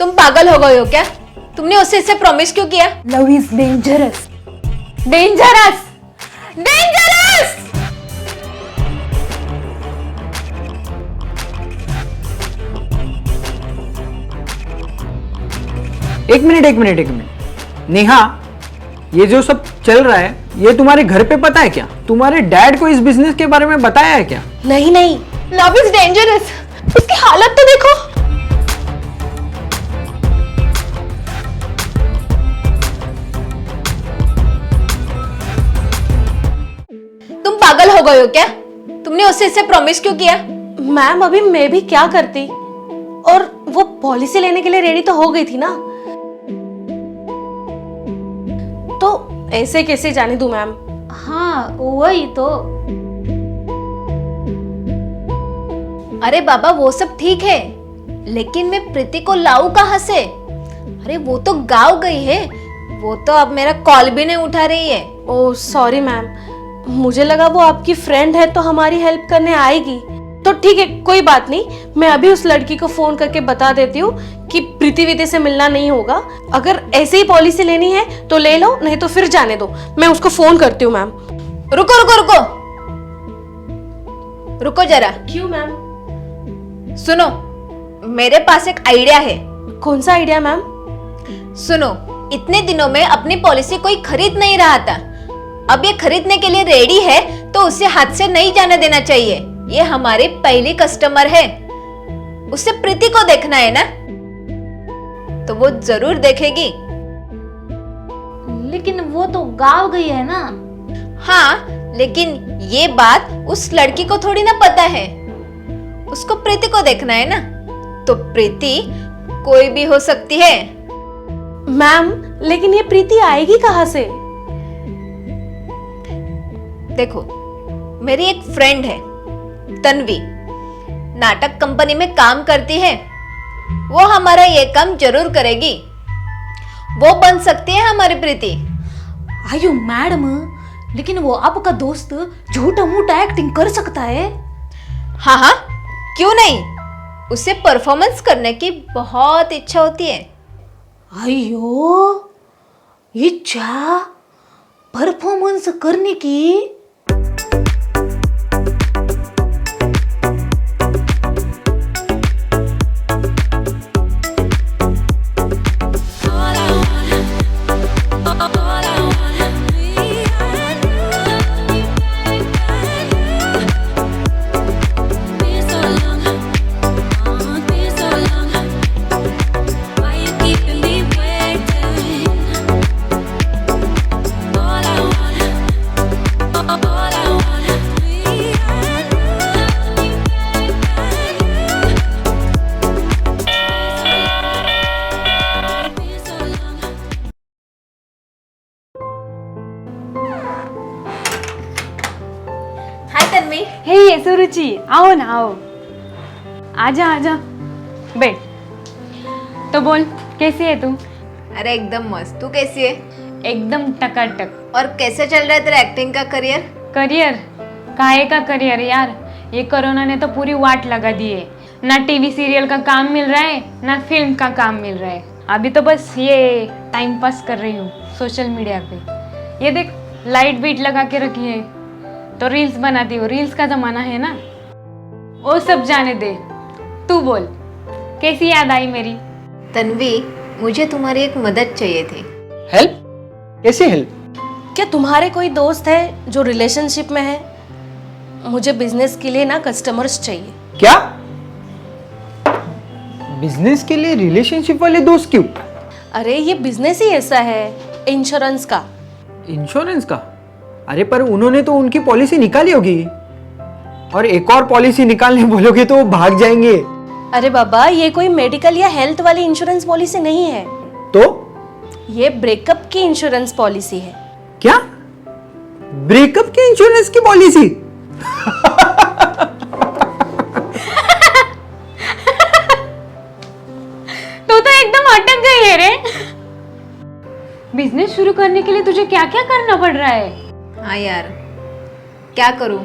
तुम पागल हो गए हो क्या? तुमने उससे इससे प्रॉमिस क्यों किया? Love is dangerous. Dangerous, dangerous. एक मिनट नेहा, ये जो सब चल रहा है ये तुम्हारे घर पे पता है क्या? तुम्हारे डैड को इस बिजनेस के बारे में बताया है क्या? नहीं नहीं, लव इज डेंजरस। उसकी हालत तो देखो। तुम पागल हो गए हो क्या? तुमने उससे इससे प्रॉमिस क्यों किया? मैम अभी मैं भी क्या करती, और वो पॉलिसी लेने के लिए रेडी तो हो गई थी ना, तो ऐसे कैसे जाने दूं मैम। हाँ वही तो। अरे बाबा वो सब ठीक है, लेकिन मैं प्रीति को लाऊं कहां से? अरे वो तो गाँव गई है, वो तो अब मेरा कॉल भी नहीं उठा रही है। ओह सॉरी मैम, मुझे लगा वो आपकी फ्रेंड है तो हमारी हेल्प करने आएगी। तो ठीक है, कोई बात नहीं, मैं अभी उस लड़की को फोन करके बता देती हूँ कि प्रीति विदे से मिलना नहीं होगा। अगर ऐसे ही पॉलिसी लेनी है तो ले लो, नहीं तो फिर जाने दो। मैं उसको फोन करती हूँ मैम। रुको रुको रुको रुको जरा। क्यों मैम? सुनो, मेरे पास एक आइडिया है। कौन सा आइडिया मैम? सुनो, इतने दिनों में अपनी पॉलिसी कोई खरीद नहीं रहा था, अब ये खरीदने के लिए रेडी है तो उसे हाथ से नहीं जाने देना चाहिए। ये हमारी पहली कस्टमर है, उसे प्रीति को देखना है ना, तो वो जरूर देखेगी। लेकिन वो तो गाँव गई है ना। हाँ, लेकिन ये बात उस लड़की को थोड़ी ना पता है, उसको प्रीति को देखना है ना, तो प्रीति कोई भी हो सकती है। मैम लेकिन ये प्रीति आएगी कहाँ से? देखो, मेरी एक फ्रेंड है तन्वी, नाटक कंपनी में काम करती है, वो हमारा ये काम जरूर करेगी। वो बन सकती है हमारी प्रीति। आयु मैडम, लेकिन वो आपका दोस्त झूठा मूठा एक्टिंग कर सकता है। हाँ हाँ, क्यों नहीं, उसे परफॉर्मेंस करने की बहुत इच्छा होती है। अयो, इच्छा परफॉर्मेंस करने की। हाय तन्वी। हे सुरुचि, आओ ना आओ, आजा आजा, बैठ। तो बोल, कैसी है तू? अरे एकदम मस्त, तू कैसी है? एकदम टकाटक। और कैसे चल रहा है तेरा एक्टिंग का करियर? करियर? काहे का करियर यार, ये कोरोना ने तो पूरी वाट लगा दी है। ना टीवी सीरियल का काम मिल रहा है, ना फिल्म का काम मिल रहा है। अभी तो बस ये टाइम पास कर रही हूँ सोशल मीडिया पे। ये देख, लाइट बीट लगा के रखी है तो रील्स बनाती हूँ। रील्स का जमाना है ना, वो सब जाने दे। तू बोल, कैसी याद आई मेरी? तन्वी, मुझे तुम्हारी एक मदद चाहिए थी। हेल्प? कैसी हेल्प? क्या तुम्हारे कोई दोस्त है जो रिलेशनशिप में है? मुझे बिजनेस के लिए ना कस्टमर्स चाहिए। क्या? बिजनेस के लिए रिलेशनशिप वाले दोस्त क्यों? अरे ये बिजनेस ही ऐसा है, इंश्योरेंस का। इंश्योरेंस का? अरे पर उन्होंने तो उनकी पॉलिसी निकाली होगी, और एक और पॉलिसी निकालने बोलोगे तो वो भाग जाएंगे। अरे बाबा, ये कोई मेडिकल या हेल्थ वाली इंश्योरेंस पॉलिसी नहीं है, तो ये ब्रेकअप की इंश्योरेंस पॉलिसी है। क्या? ब्रेकअप की इंश्योरेंस की पॉलिसी? तू तो एकदम अटक गई है रे। बिजनेस शुरू करने के लिए तुझे क्या क्या करना पड़ रहा है? हाँ यार, क्या करूं,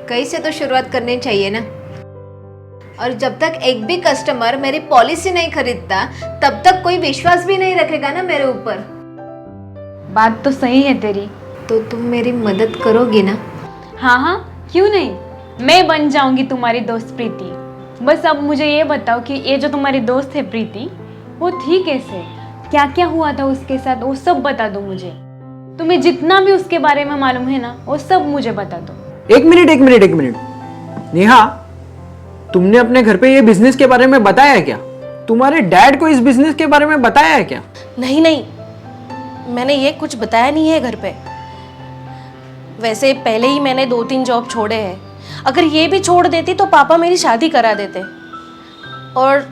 कहीं से तो शुरुआत करनी चाहिए ना। और जब तक एक भी कस्टमर मेरी पॉलिसी नहीं खरीदता तब तक कोई विश्वास भी नहीं रखेगा ना मेरे ऊपर। बात तो सही है तेरी। तो तुम मेरी मदद करोगी ना? हाँ हाँ, क्यों नहीं, मैं बन जाऊंगी तुम्हारी दोस्त प्रीति। बस अब मुझे ये बताओ कि ये जो तुम्हारी दोस्त है प्रीति, वो थी कैसे, क्या क्या हुआ था उसके साथ, वो सब बता दो मुझे। तुम्हें जितना भी उसके बारे में मालूम है ना, वो सब मुझे बता दो। एक मिनट नेहा, तुमने अपने घर पे ये बिजनेस के बारे में बताया है क्या? तुम्हारे डैड को इस बिजनेस के बारे में बताया है क्या? नहीं नहीं, मैंने ये कुछ बताया नहीं है घर पे। वैसे पहले ही मैंने 2-3 जॉब छोड़े हैं। अगर ये भी छोड़ देती तो पापा मेरी शादी करा देते, और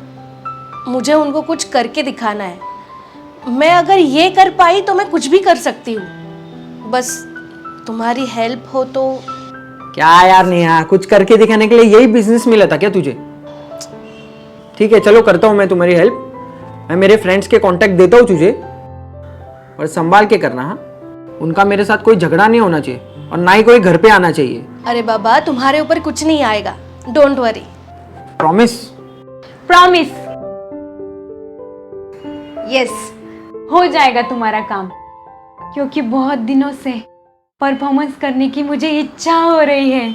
मुझे उनको कुछ करके दिखाना है। मैं अगर ये कर पाई तो मैं कुछ भी कर सकती हूँ, बस तुम्हारी हेल्प हो तो। क्या यार नेहा, कुछ करके दिखाने के लिए यही बिजनेस मिला था क्या तुझे? ठीक है चलो, करता हूँ मैं तुम्हारी हेल्प। मैं मेरे फ्रेंड्स के कांटेक्ट देता हूँ तुझे, और संभाल के करना। हाँ, उनका मेरे साथ कोई झगड़ा नहीं होना चाहिए और ना ही कोई घर पे आना चाहिए। अरे बाबा, तुम्हारे ऊपर कुछ नहीं आएगा, don't worry. Promise? Promise. Yes, हो जाएगा तुम्हारा काम, क्योंकि बहुत दिनों से परफॉर्मेंस करने की मुझे इच्छा हो रही है।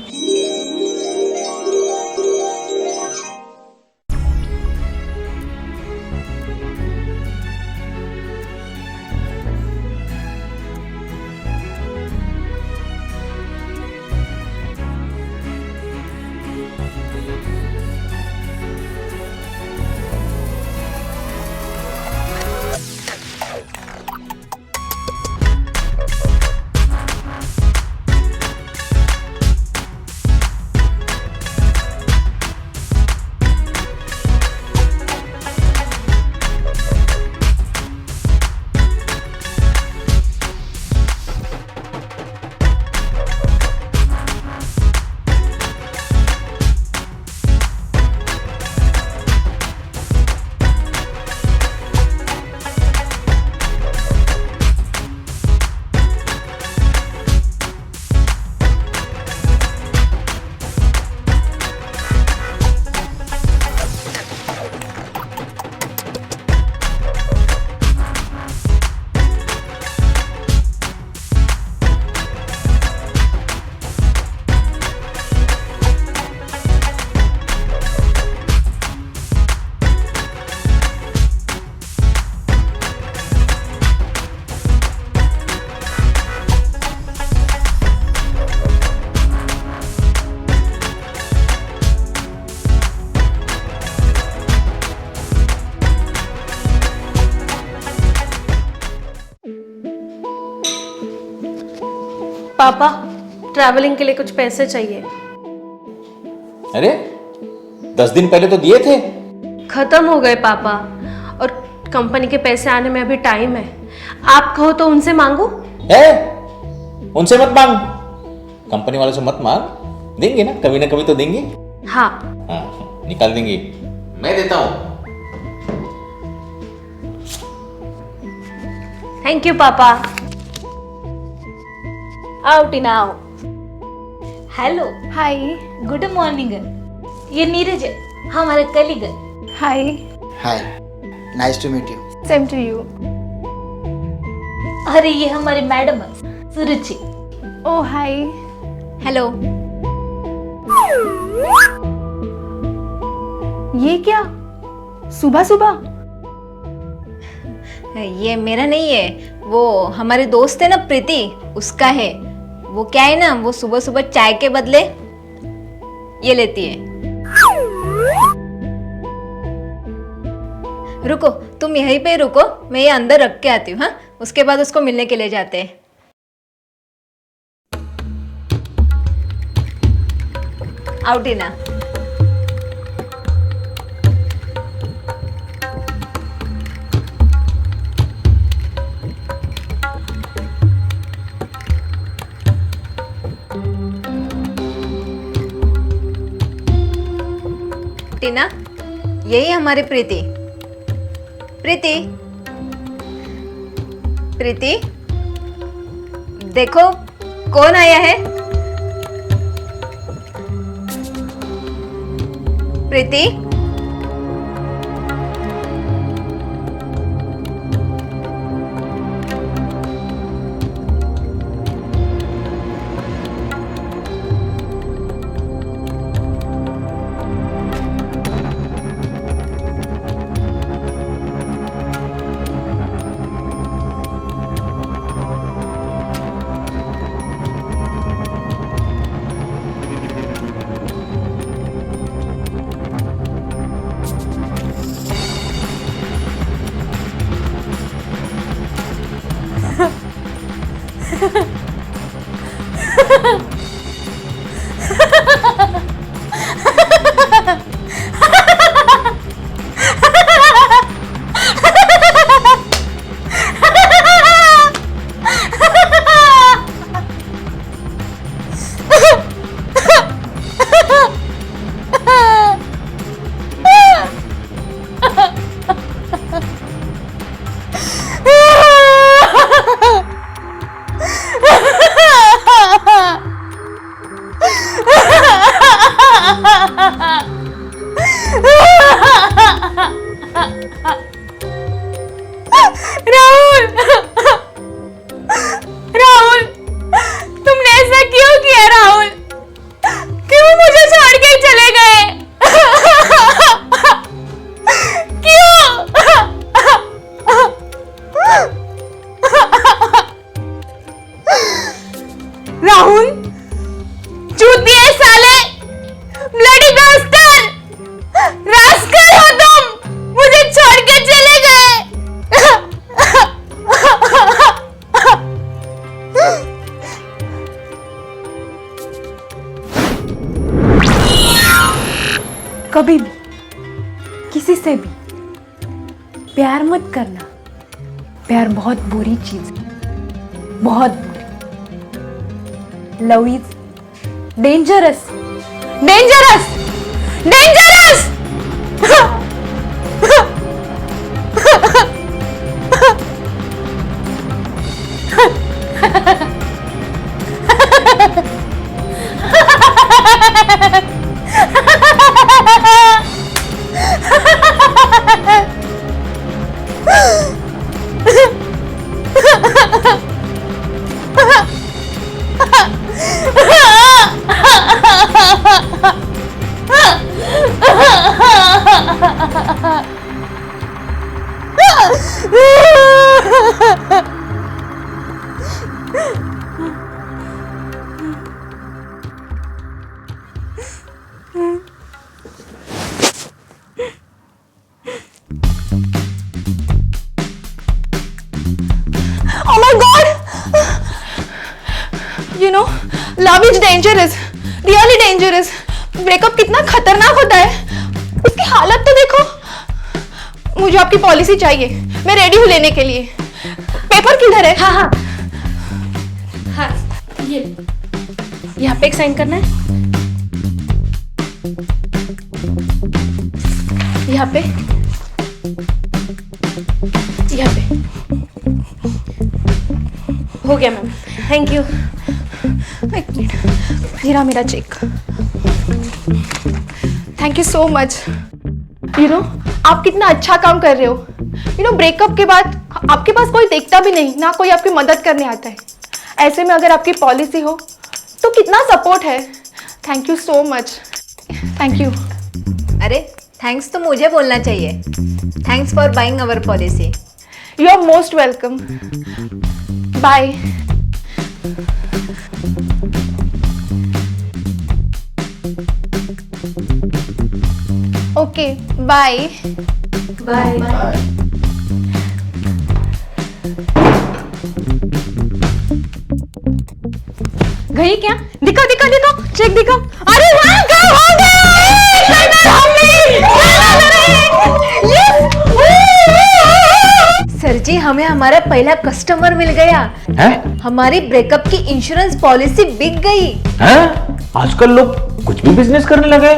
पापा, ट्रैवलिंग के लिए कुछ पैसे चाहिए। अरे 10 दिन पहले तो दिए थे। खत्म हो गए पापा, और कंपनी के पैसे आने में अभी टाइम है। आप कहो तो उनसे मांगू? है, उनसे मत मांग, कंपनी वालों से मत मांग, देंगे ना कभी तो देंगे। हाँ। हाँ, निकाल देंगे, मैं देता हूँ। थैंक यू पापा। आओ टीना आओ। Hello, hi, good morning. ये नीरज है, हमारा colleague. Hi. Hi, nice to meet you. Same to you. अरे ये हमारे मैडम है, सुरुचि। ओह हाय। हेलो। ये क्या सुबह सुबह? ये मेरा नहीं है, वो हमारे दोस्त है ना प्रीति, उसका है। वो क्या है ना, वो सुबह सुबह चाय के बदले ये लेती है। रुको, तुम यहीं पे रुको, मैं ये अंदर रख के आती हूँ। हाँ, उसके बाद उसको मिलने के लिए जाते हैं। आओ टीना। टीना, यही हमारी प्रीति। प्रीति, प्रीति, देखो कौन आया है। प्रीति, राहुल, राहुल, तुमने ऐसा क्यों किया राहुल? क्यों मुझे छोड़ के चले गए? क्यों? राहुल, चूतिए साले, ब्लडी बास्टर्ड, रास्कल हो तुम, मुझे छोड़ के चले गए। कभी भी किसी से भी प्यार मत करना। प्यार बहुत बुरी चीज है, बहुत बुरी। Love is dangerous, dangerous, dangerous. Oh my God! You know, love is dangerous, really dangerous. Breakup कितना खतरनाक होता है, उसकी हालत तो देखो। मुझे आपकी पॉलिसी चाहिए, मैं रेडी हूँ लेने के लिए। पेपर किधर है? हाँ हाँ हाँ, ये यहाँ पे एक साइन करना है, यहाँ पे, यहाँ पे। हो गया मैम, थैंक यू। एक मिनट, ये रहा मेरा cheque. Thank you so much. You know, आप कितना अच्छा काम कर रहे हो। यू नो, ब्रेकअप के बाद आपके पास कोई देखता भी नहीं, ना कोई आपकी मदद करने आता है। ऐसे में अगर आपकी पॉलिसी हो तो कितना सपोर्ट है। Thank you so much, thank you. अरे थैंक्स तो मुझे बोलना चाहिए। Thanks for buying our policy. You are most welcome. Bye. Okay, bye bye. गई क्या? दिखा दिखा दिखा, चेक दिखा। अरे वाह, क्या हो गया? सर जी, हमें हमारा पहला कस्टमर मिल गया हैं? हमारी ब्रेकअप की इंश्योरेंस पॉलिसी बिक गई। हैं? आजकल लोग कुछ भी बिजनेस करने लगे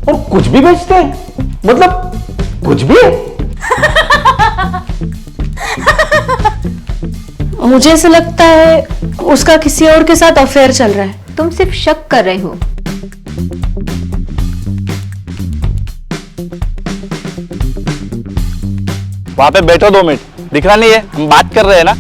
और कुछ भी बेचते हैं, मतलब कुछ भी। मुझे ऐसा लगता है उसका किसी और के साथ अफेयर चल रहा है। तुम सिर्फ शक कर रहे हो। वहां पे बैठो 2 मिनट, दिख रहा नहीं है हम बात कर रहे हैं ना।